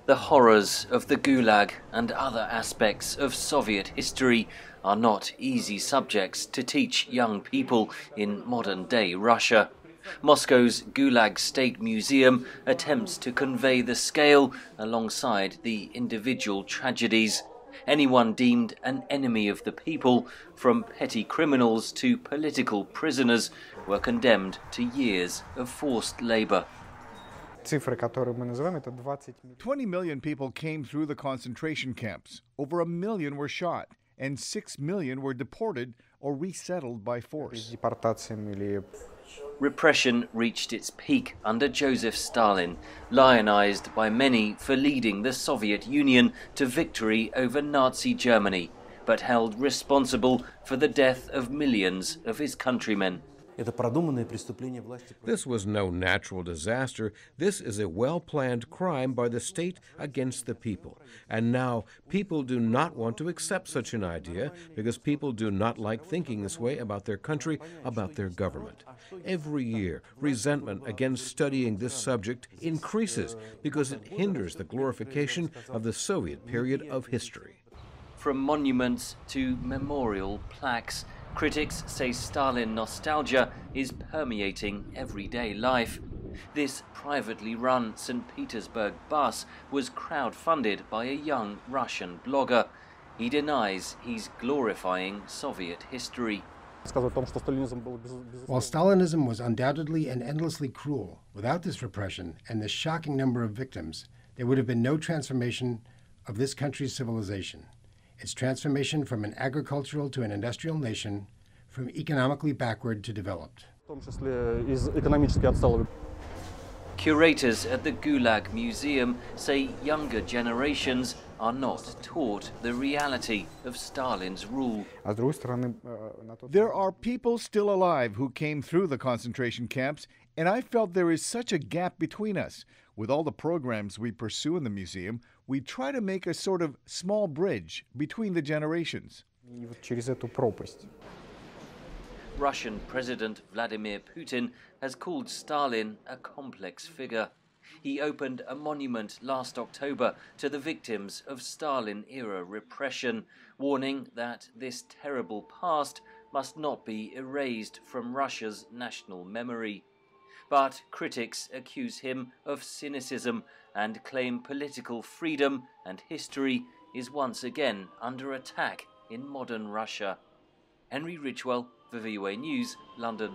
The horrors of the GULAG and other aspects of Soviet history are not easy subjects to teach young people in modern-day Russia. Moscow's GULAG State Museum attempts to convey the scale alongside the individual tragedies. Anyone deemed an enemy of the people, from petty criminals to political prisoners, were condemned to years of forced labor. 20 million people came through the concentration camps. Over 1 million were shot, and 6 million were deported or resettled by force. Repression reached its peak under Josef Stalin, lionized by many for leading the Soviet Union to victory over Nazi Germany, but held responsible for the death of millions of his countrymen. This was no natural disaster. This is a well-planned crime by the state against the people. And now people do not want to accept such an idea because people do not like thinking this way about their country, about their government. Every year, resentment against studying this subject increases because it hinders the glorification of the Soviet period of history. From monuments to memorial plaques, critics say Stalin nostalgia is permeating everyday life. This privately run St. Petersburg bus was crowd-funded by a young Russian blogger. He denies he's glorifying Soviet history. While Stalinism was undoubtedly and endlessly cruel, without this repression and the shocking number of victims, there would have been no transformation of this country's civilization. Its transformation from an agricultural to an industrial nation, from economically backward to developed. Curators at the GULAG Museum say younger generations are not taught the reality of Stalin's rule. There are people still alive who came through the concentration camps, and I felt there is such a gap between us. With all the programs we pursue in the museum, we try to make a sort of small bridge between the generations. Russian President Vladimir Putin has called Stalin a complex figure. He opened a monument last October to the victims of Stalin-era repression, warning that this terrible past must not be erased from Russia's national memory. But critics accuse him of cynicism and claim political freedom and history is once again under attack in modern Russia. Henry Ridgwell, for VOA News, London.